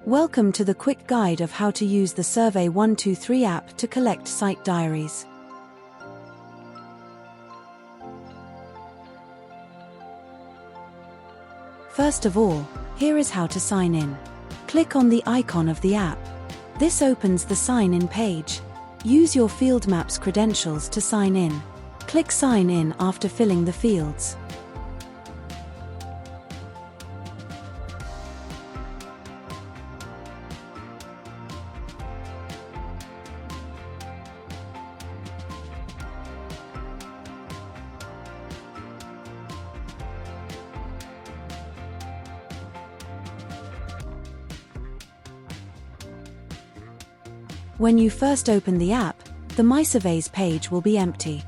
Welcome to the quick guide of how to use the Survey123 app to collect site diaries. First of all, here is how to sign in. Click on the icon of the app. This opens the Sign In page. Use your Field Maps credentials to sign in. Click Sign In after filling the fields. When you first open the app, the My Surveys page will be empty.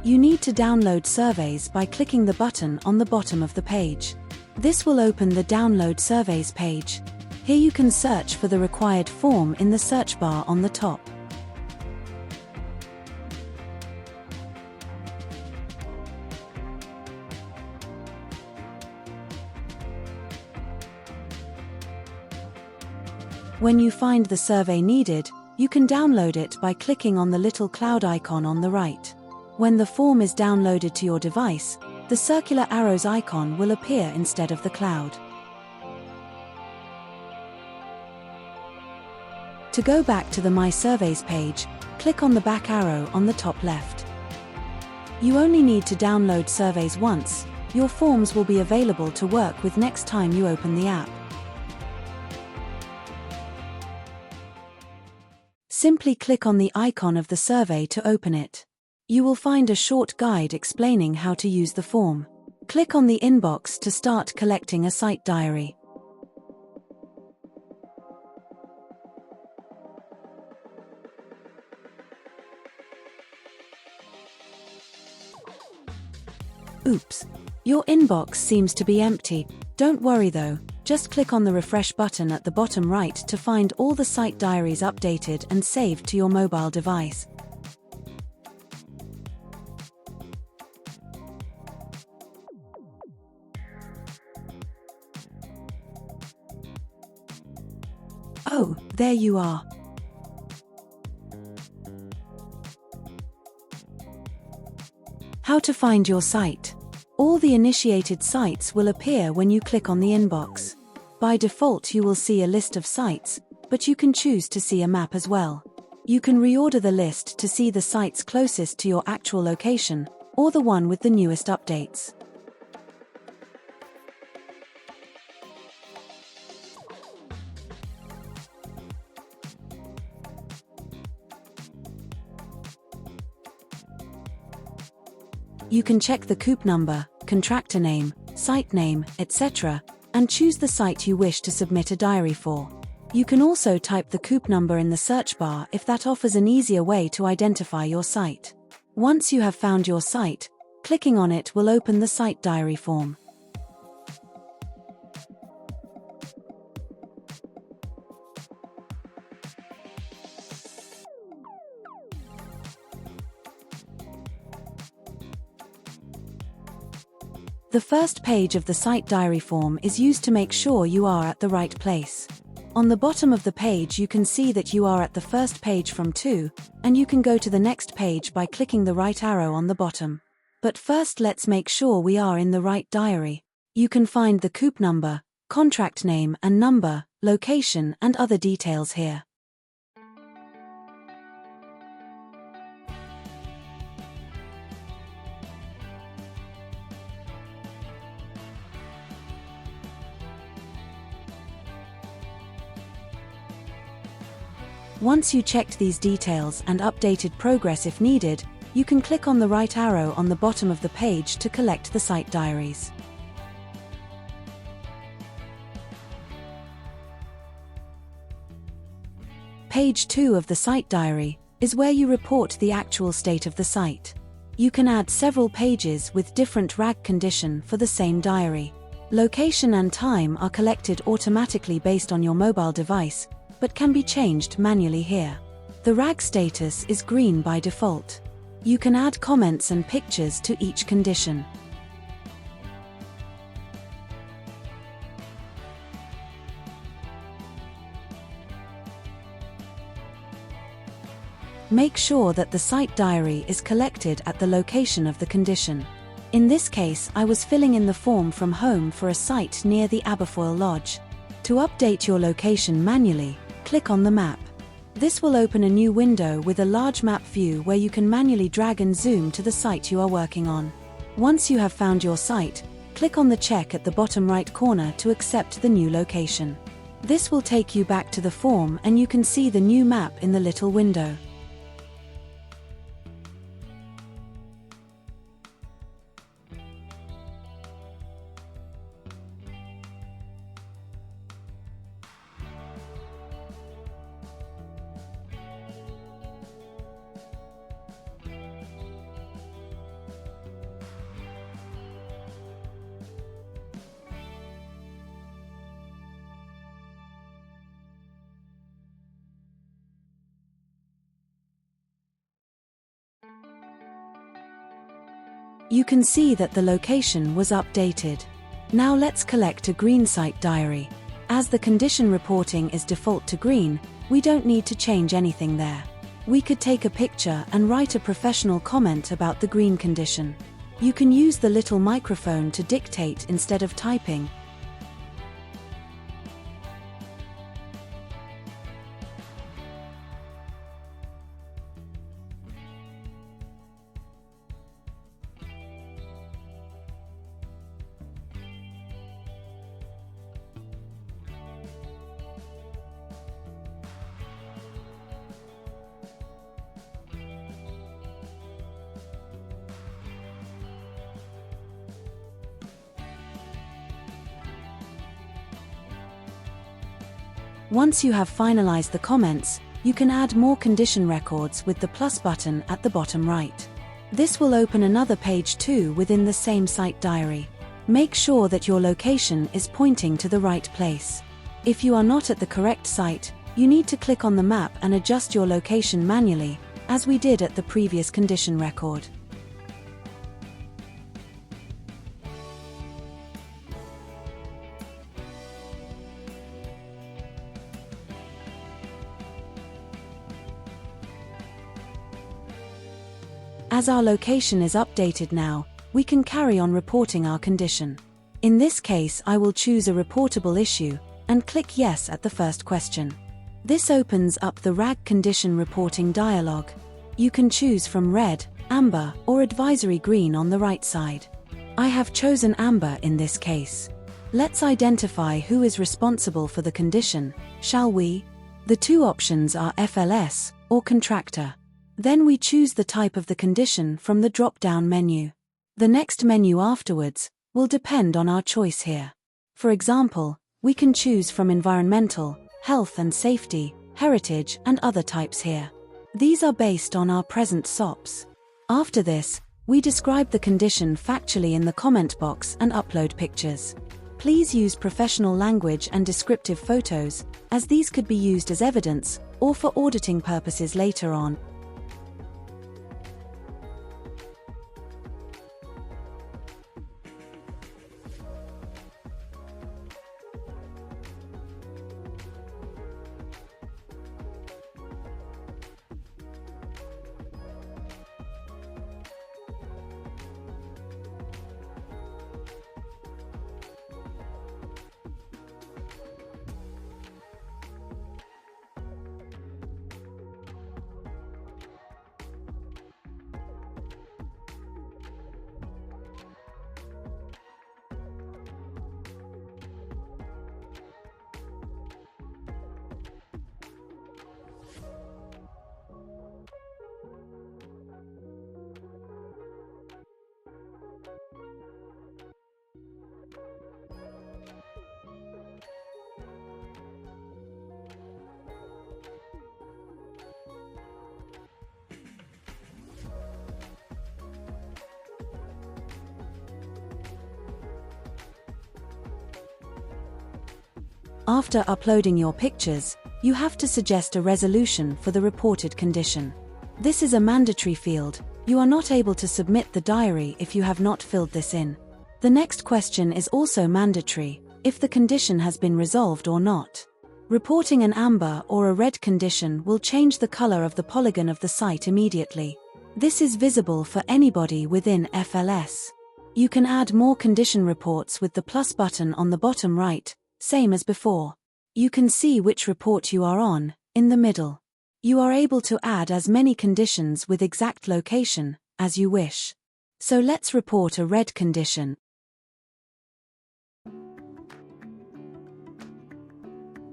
You need to download surveys by clicking the button on the bottom of the page. This will open the Download Surveys page. Here you can search for the required form in the search bar on the top. When you find the survey needed, you can download it by clicking on the little cloud icon on the right. When the form is downloaded to your device, the circular arrows icon will appear instead of the cloud. To go back to the My Surveys page, click on the back arrow on the top left. You only need to download surveys once. Your forms will be available to work with next time you open the app. Simply click on the icon of the survey to open it. You will find a short guide explaining how to use the form. Click on the inbox to start collecting a site diary. Oops! Your inbox seems to be empty. Don't worry though. Just click on the refresh button at the bottom right to find all the site diaries updated and saved to your mobile device. Oh, there you are. How to find your site. All the initiated sites will appear when you click on the inbox. By default you will see a list of sites, but you can choose to see a map as well. You can reorder the list to see the sites closest to your actual location, or the one with the newest updates. You can check the COOP number, contractor name, site name, etc., and choose the site you wish to submit a diary for. You can also type the COOP number in the search bar if that offers an easier way to identify your site. Once you have found your site, clicking on it will open the site diary form. The first page of the site diary form is used to make sure you are at the right place. On the bottom of the page you can see that you are at the first page from 2, and you can go to the next page by clicking the right arrow on the bottom. But first let's make sure we are in the right diary. You can find the COOP number, contract name and number, location and other details here. Once you checked these details and updated progress if needed, you can click on the right arrow on the bottom of the page to collect the site diaries. Page 2 of the site diary is where you report the actual state of the site. You can add several pages with different RAG condition for the same diary. Location and time are collected automatically based on your mobile device, but can be changed manually here. The RAG status is green by default. You can add comments and pictures to each condition. Make sure that the site diary is collected at the location of the condition. In this case, I was filling in the form from home for a site near the Aberfoyle Lodge. To update your location manually, click on the map. This will open a new window with a large map view where you can manually drag and zoom to the site you are working on. Once you have found your site, click on the check at the bottom right corner to accept the new location. This will take you back to the form and you can see the new map in the little window. You can see that the location was updated. Now let's collect a green site diary. As the condition reporting is default to green, we don't need to change anything there. We could take a picture and write a professional comment about the green condition. You can use the little microphone to dictate instead of typing. Once you have finalized the comments, you can add more condition records with the plus button at the bottom right. This will open another page too within the same site diary. Make sure that your location is pointing to the right place. If you are not at the correct site, you need to click on the map and adjust your location manually, as we did at the previous condition record. As our location is updated now, we can carry on reporting our condition. In this case, I will choose a reportable issue and click Yes at the first question. This opens up the RAG condition reporting dialog. You can choose from red, amber, or advisory green on the right side. I have chosen amber in this case. Let's identify who is responsible for the condition, shall we? The two options are FLS or contractor. Then we choose the type of the condition from the drop-down menu. The next menu afterwards will depend on our choice here. For example, we can choose from environmental, health and safety, heritage and other types here. These are based on our present SOPs. After this, we describe the condition factually in the comment box and upload pictures. Please use professional language and descriptive photos, as these could be used as evidence or for auditing purposes later on. After uploading your pictures, you have to suggest a resolution for the reported condition. This is a mandatory field. You are not able to submit the diary if you have not filled this in. The next question is also mandatory, if the condition has been resolved or not. Reporting an amber or a red condition will change the color of the polygon of the site immediately. This is visible for anybody within FLS. You can add more condition reports with the plus button on the bottom right, same as before. You can see which report you are on, in the middle. You are able to add as many conditions with exact location as you wish. So let's report a red condition.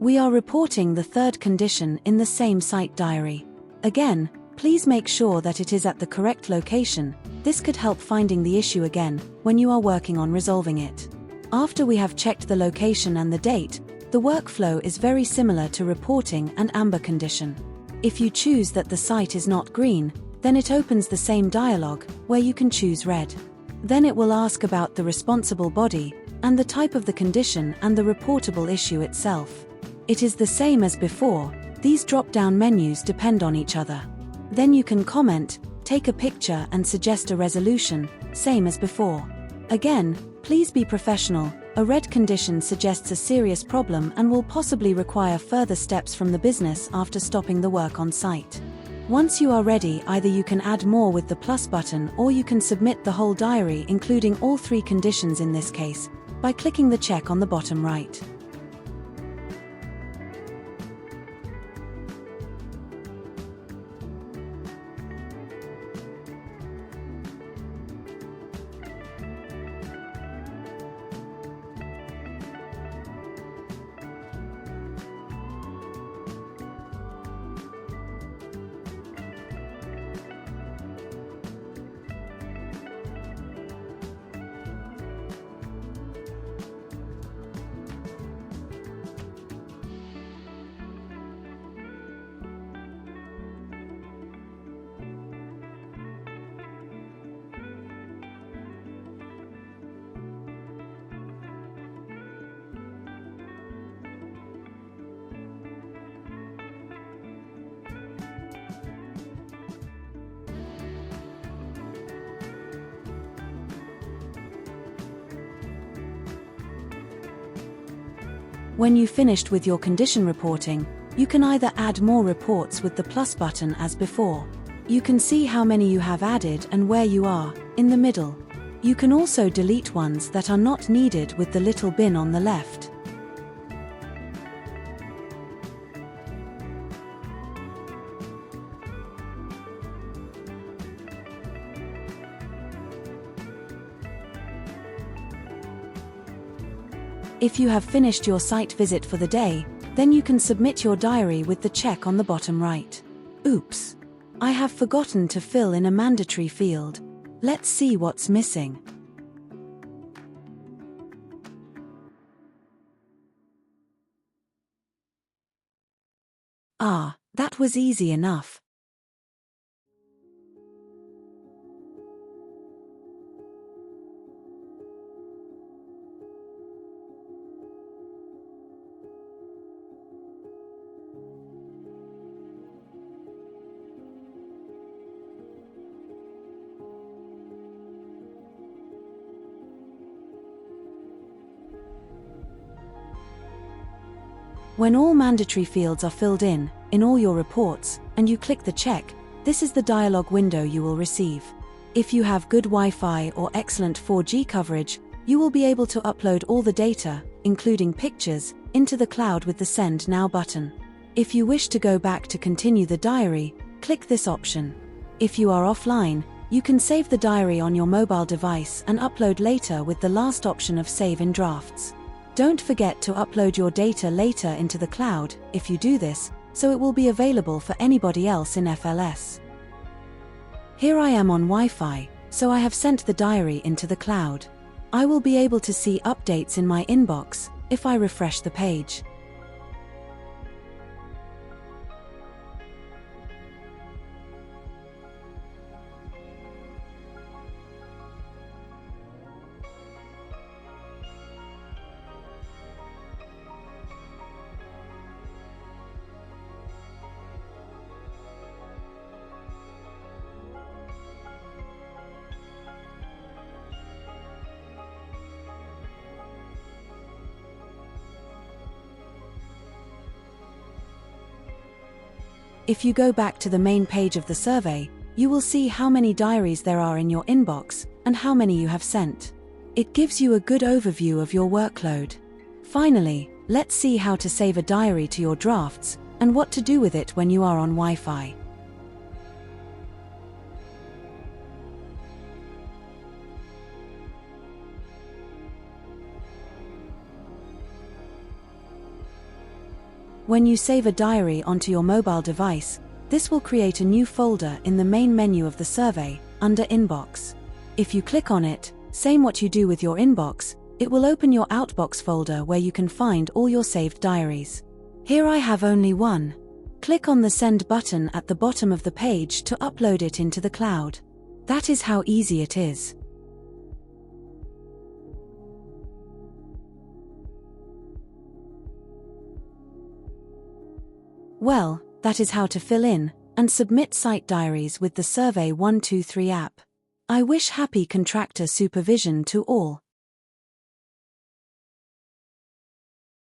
We are reporting the third condition in the same site diary. Again, please make sure that it is at the correct location. This could help finding the issue again when you are working on resolving it. After we have checked the location and the date, the workflow is very similar to reporting an amber condition. If you choose that the site is not green, then it opens the same dialog where you can choose red. Then it will ask about the responsible body and the type of the condition and the reportable issue itself. It is the same as before. These drop-down menus depend on each other. Then you can comment, take a picture and suggest a resolution, same as before. Again, please be professional. A red condition suggests a serious problem and will possibly require further steps from the business after stopping the work on site. Once you are ready, either you can add more with the plus button or you can submit the whole diary including all 3 conditions in this case, by clicking the check on the bottom right. When you finished with your condition reporting, you can either add more reports with the plus button as before. You can see how many you have added and where you are, in the middle. You can also delete ones that are not needed with the little bin on the left. If you have finished your site visit for the day, then you can submit your diary with the check on the bottom right. Oops! I have forgotten to fill in a mandatory field. Let's see what's missing. Ah, that was easy enough. When all mandatory fields are filled in all your reports, and you click the check, this is the dialog window you will receive. If you have good Wi-Fi or excellent 4G coverage, you will be able to upload all the data, including pictures, into the cloud with the Send Now button. If you wish to go back to continue the diary, click this option. If you are offline, you can save the diary on your mobile device and upload later with the last option of Save in Drafts. Don't forget to upload your data later into the cloud, if you do this, so it will be available for anybody else in FLS. Here I am on Wi-Fi, so I have sent the diary into the cloud. I will be able to see updates in my inbox if I refresh the page. If you go back to the main page of the survey, you will see how many diaries there are in your inbox and how many you have sent. It gives you a good overview of your workload. Finally, let's see how to save a diary to your drafts and what to do with it when you are on Wi-Fi. When you save a diary onto your mobile device, this will create a new folder in the main menu of the survey, under Inbox. If you click on it, same what you do with your inbox, it will open your Outbox folder where you can find all your saved diaries. Here I have only one. Click on the Send button at the bottom of the page to upload it into the cloud. That is how easy it is. Well, that is how to fill in and submit site diaries with the Survey123 app. I wish happy contractor supervision to all.